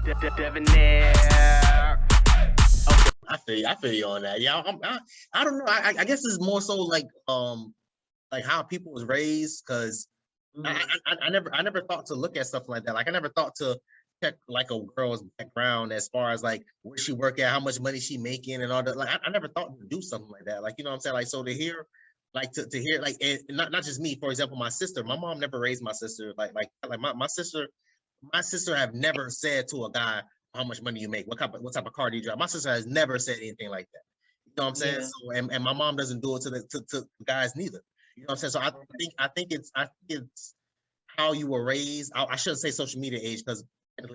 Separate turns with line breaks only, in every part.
Debonair.
I feel you on that. Yeah, I don't know. I guess it's more so like how people was raised, because I never thought to look at stuff like that. Like I never thought to check like a girl's background as far as like where she work at, how much money she making, and all that. Like I never thought to do something like that. Like, you know what I'm saying? Like, so to hear, like to hear, like, and not just me. For example, my sister. My mom never raised my sister. Like my sister have never said to a guy how much money you make, what type of car do you drive. My sister has never said anything like that. You know what I'm saying?
Yeah.
So and my mom doesn't do it to guys neither. You know what I'm saying? So I think it's how you were raised. I shouldn't say social media age, because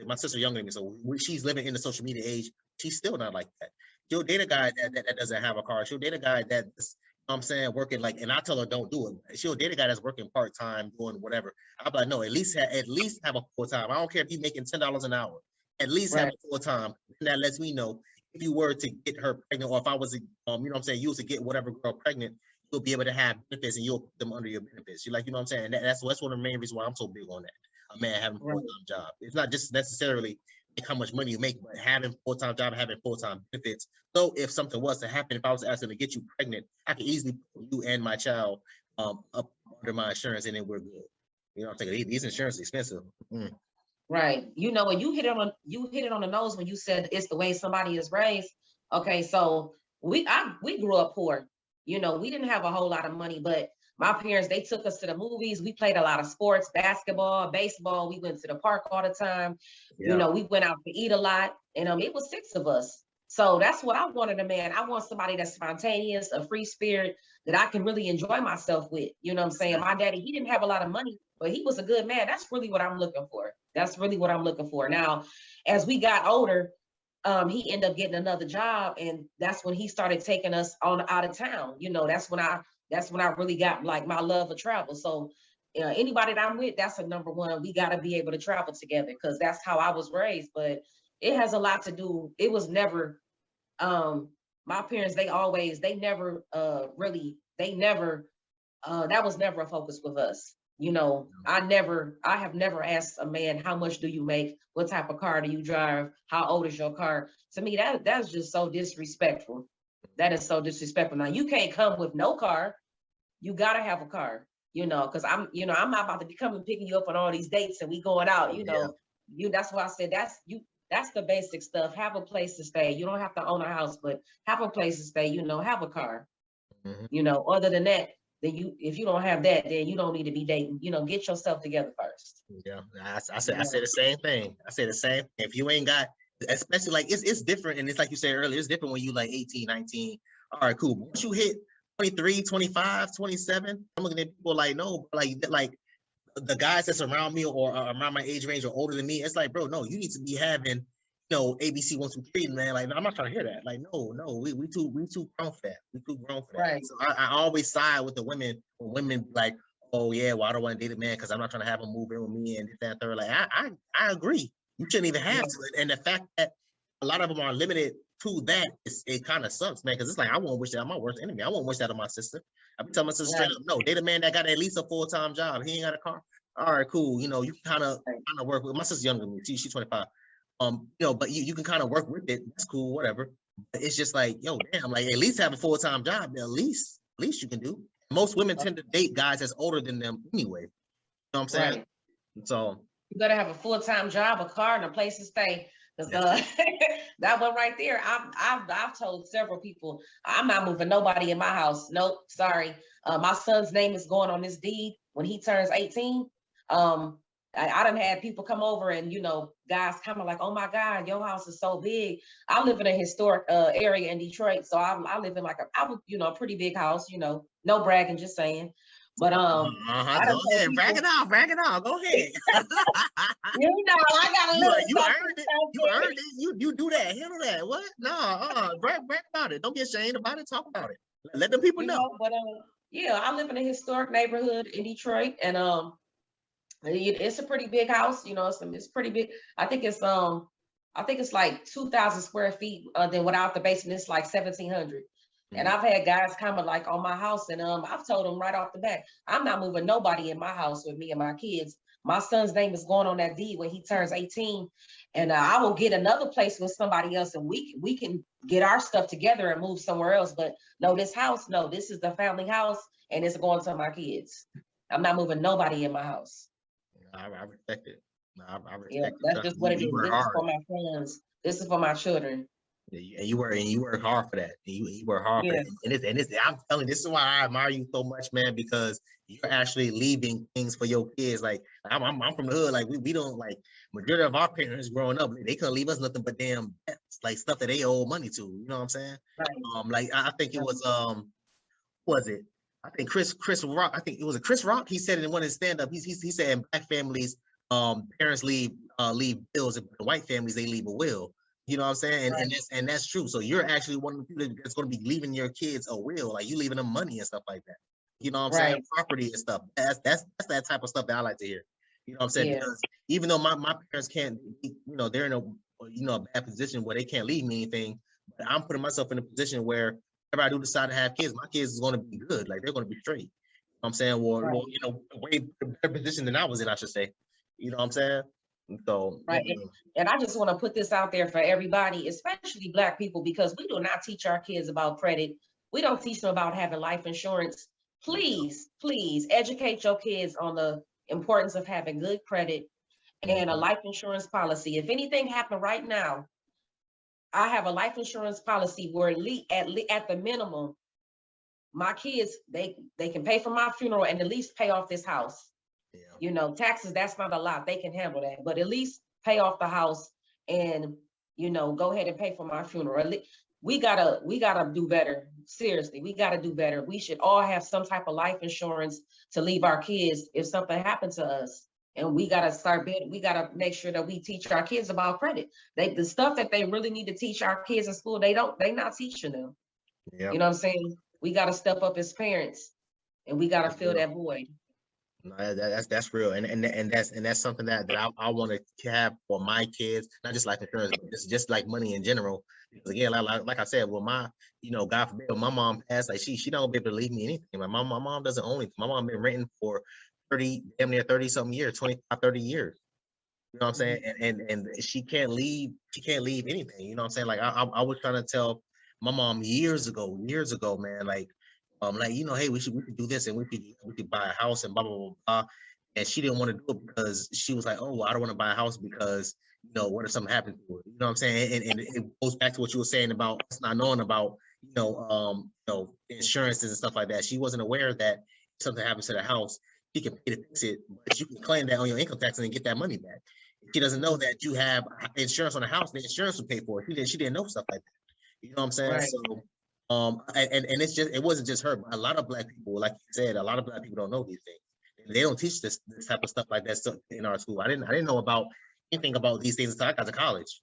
my sister's younger than me, so she's living in the social media age. She's still not like that. She'll date a guy that doesn't have a car. She'll date a guy that's, you know what I'm saying, working like, and I tell her don't do it. She'll date a guy that's working part-time, doing whatever. I'm like, no, at least have a full-time. I don't care if you're making $10 an hour. At least have a full-time. And that lets me know if you were to get her pregnant, or if I was to, you know what I'm saying, you was to get whatever girl pregnant, you'll be able to have benefits and you'll put them under your benefits. You're like, you know what I'm saying? That's one of the main reasons why I'm so big on that. A man having a full-time job. It's not just necessarily like how much money you make, but having full-time job, having full-time benefits. So if something was to happen, if I was asking to get you pregnant, I could easily put you and my child up under my insurance, and then we're good. You know what I'm saying? These insurance is expensive.
Right. You know, and you hit it on the nose when you said it's the way somebody is raised. Okay, so we grew up poor. You know, we didn't have a whole lot of money, but my parents, they took us to the movies. We played a lot of sports, basketball, baseball. We went to the park all the time. Yeah. You know, we went out to eat a lot, and it was 6 of us. So that's what I wanted a man. I want somebody that's spontaneous, a free spirit that I can really enjoy myself with. You know what I'm saying? My daddy, he didn't have a lot of money, but he was a good man. That's really what I'm looking for. That's really what I'm looking for. Now, as we got older, he ended up getting another job, and that's when he started taking us on out of town. You know, that's when I really got like my love of travel. So anybody that I'm with, that's a number one. We got to be able to travel together, because that's how I was raised. But it has a lot to do. It was never, my parents, that was never a focus with us. You know, I have never asked a man, how much do you make? What type of car do you drive? How old is your car? To me, that's just so disrespectful. That is so disrespectful. Now, you can't come with no car. You got to have a car, you know, because I'm not about to be coming picking you up on all these dates and we going out, you know. That's why I said that's the basic stuff. Have a place to stay. You don't have to own a house, but have a place to stay, you know, have a car. You know, other than that, then if you don't have that, then you don't need to be dating. You know, get yourself together first.
Yeah, I said the same thing. I said the same. If you ain't got, especially like it's different, and it's like you said earlier, it's different when you like 18, 19. All right, cool. Once you hit 23, 25, 27, I'm looking at people like, no, like the guys that's around me or around my age range or older than me, it's like, bro, no, you need to be having, you know, ABC 1, 2, 3, man. Like, I'm not trying to hear that. Like, no, we too grown for that. We too grown for that.
Right.
So I always side with the women when women like, oh yeah, well, I don't want to date a man because I'm not trying to have him move in with me and this, that, and third. Like, I agree. You shouldn't even have to. And the fact that a lot of them are limited to that, it kind of sucks, man. Because it's like, I won't wish that on my worst enemy. I won't wish that on my sister. I'm telling my sister straight up, no, date a man that got at least a full-time job. He ain't got a car. All right, cool. You know, you can kind of work with. My sister's younger than me. She's 25. You know, but you can kind of work with it. That's cool, whatever. But it's just like, yo, damn, like at least have a full-time job. At least you can do. Most women tend to date guys that's older than them anyway. You know what I'm saying?
Right.
So
you gotta have a full-time job, a car, and a place to stay. Because that one right there, I've told several people, I'm not moving nobody in my house. Nope, sorry. My son's name is going on this deed when he turns 18. I done had people come over and, you know, guys kind of like, oh my God, your house is so big. I live in a historic area in Detroit. So I live in like a pretty big house, you know, no bragging, just saying. But
go ahead, brag it out. Go ahead.
You know, I got a little.
You earned it. You do that. Handle that. What? No, brag about it. Don't be ashamed about it. Talk about it. Let them people know.
But yeah, I live in a historic neighborhood in Detroit, and it's a pretty big house. You know, it's pretty big. I think it's like 2,000 square feet. Then without the basement, it's like 1,700. And I've had guys come like on my house, and I've told them right off the bat, I'm not moving nobody in my house with me and my kids. My son's name is going on that deed when he turns 18. And I will get another place with somebody else, and we can get our stuff together and move somewhere else. But no, this house, no, this is the family house, and it's going to my kids. I'm not moving nobody in my house.
I respect it. I
Yeah,
respect it.
that's
Trust
just
me,
what it
you
is.
work
This is
hard.
for my friends. This is for my children.
Yeah, and you work hard for that. You work hard for
Yeah.
that. And it's I'm telling you, this is why I admire you so much, man, because you're actually leaving things for your kids. Like I'm from the hood. Like we don't like majority of our parents growing up, they couldn't leave us nothing but damn debts, like stuff that they owe money to. You know what I'm saying?
Right.
Like I think it was it? I think Chris Rock. I think it was a Chris Rock. He said it in one of his stand up. He said in black families, parents leave bills, and in white families they leave a will. You know what I'm saying?
Right.
And that's true. So you're actually one of the people that's going to be leaving your kids a will, like you leaving them money and stuff like that. You know what I'm saying?
Right.
Property and stuff. That's that type of stuff that I like to hear. You know what I'm saying?
Yeah.
Because even though my parents can't, they're in a a bad position where they can't leave me anything, but I'm putting myself in a position where if I do decide to have kids, my kids is going to be good. Like they're going to be straight. You know what I'm saying?
Right.
Well, way better position than I was in, I should say. You know what I'm saying? So,
Right. And I just want to put this out there for everybody, especially Black people, because we do not teach our kids about credit. We don't teach them about having life insurance. Please, please educate your kids on the importance of having good credit and a life insurance policy. If anything happened right now, I have a life insurance policy where at the minimum, my kids, they can pay for my funeral and at least pay off this house.
Yeah.
Taxes, that's not a lot. They can handle that, but at least pay off the house and, go ahead and pay for my funeral. We gotta do better. Seriously, we gotta do better. We should all have some type of life insurance to leave our kids if something happened to us. And we gotta make sure that we teach our kids about credit. The stuff that they really need to teach our kids in school, they not teaching them.
Yeah.
You know what I'm saying? We gotta step up as parents and we gotta fill that void.
No, that's real, and that's something that I want to have for my kids, not just life insurance, but just like money in general. Because again, like I said, well, God forbid, when my mom passed, like she don't be able to leave me anything. Like my mom doesn't own anything. My mom been renting for damn near 30 something years, 25, 30 years. You know what I'm saying? And she can't leave anything. You know what I'm saying? Like I was trying to tell my mom years ago, man, like hey, we should do this and we could buy a house and blah blah blah blah. And she didn't want to do it because she was like, oh, well, I don't want to buy a house because what if something happens to it? You know what I'm saying? And it goes back to what you were saying about us not knowing about insurances and stuff like that. She wasn't aware that if something happens to the house, she can pay to fix it, but you can claim that on your income tax and then get that money back. She doesn't know that you have insurance on the house, the insurance will pay for it. She didn't know stuff like that. You know what I'm saying?
Right.
So and it wasn't just her, but a lot of Black people, like you said, a lot of Black people don't know these things. They don't teach this type of stuff like that in our school. I didn't know about anything about these things until I got to college.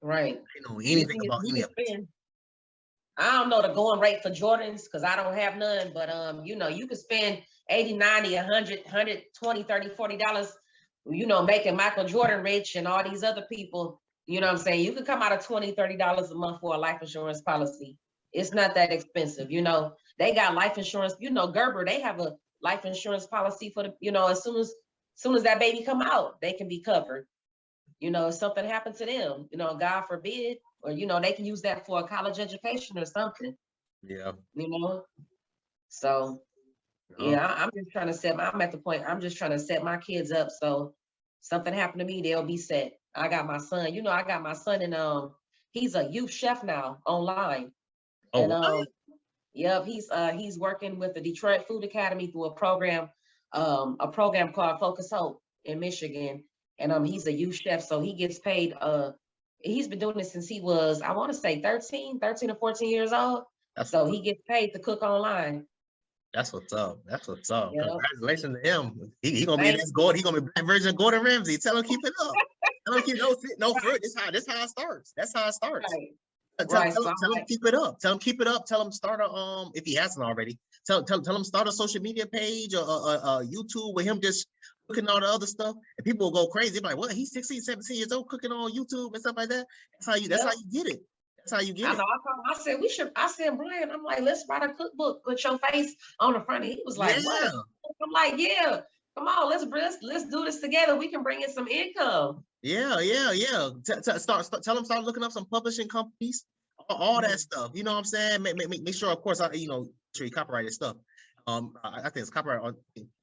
Right.
I didn't know anything about any of it.
I don't know the going rate for Jordans because I don't have none, but you could spend 80, 90, 100, 120, 30, $40, making Michael Jordan rich and all these other people. You know what I'm saying? You could come out of $20, $30 a month for a life insurance policy. It's not that expensive. They got life insurance. Gerber, they have a life insurance policy for the, as soon as that baby come out, they can be covered. If something happened to them, God forbid, or, they can use that for a college education or something.
Yeah.
So, yeah, I'm just trying to I'm at the point, I'm just trying to set my kids up. So something happened to me, they'll be set. I got my son, and he's a youth chef now online.
Oh,
and yep, he's working with the Detroit Food Academy through a program called Focus Hope in Michigan. And he's a youth chef, so he gets paid. He's been doing this since he was, I want to say 13 or 14 years old. So he gets paid to cook online.
That's what's up. That's what's up.
Yep.
Congratulations to him. He gonna be this Gordon. He gonna be Black version of Gordon Ramsay. Tell him keep it up. Tell him keep no fruit. This how it starts. That's how it starts.
Right.
Tell him keep it up. Tell him keep it up. Tell him start a if he hasn't already. Tell him start a social media page or YouTube with him just cooking all the other stuff, and people will go crazy. They're like, what? He's 16, 17 years old cooking on YouTube and stuff like that. That's how you get it. That's how you get it.
I said, Brian, I'm like, let's write a cookbook, put your face on the front. And he was like,
yeah.
What? I'm like, yeah. Come on, let's do this together. We can bring in some income.
Yeah. Tell them start looking up some publishing companies, all that stuff. You know what I'm saying? Make sure, of course, sure you copyright his stuff. I think it's copyright on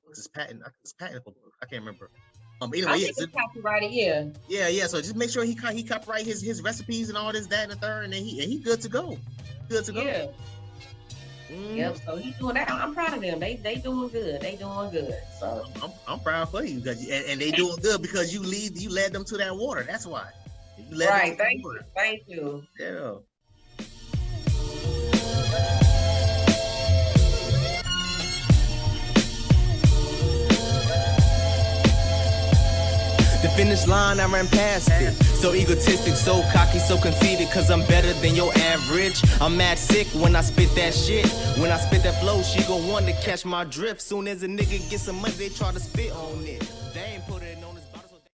it's patent. I think it's patentable. I can't remember. Anyway,
I think it's copyrighted.
Yeah. So just make sure he copyright his recipes and all this, that, and the third, and then he good to go. Good to go.
Yeah. Yep. So he's doing that. I'm proud of them. They doing good. They doing good. So
I'm proud for you, and they doing good because you led them to that water. That's why. You led
right. Thank you.
Yeah.
The finish line, I ran past it. So egotistic, so cocky, so conceited, cause I'm better than your average. I'm mad sick when I spit that shit. When I spit that flow, she gon' want to catch my drift. Soon as a nigga get some money, they try to spit on it.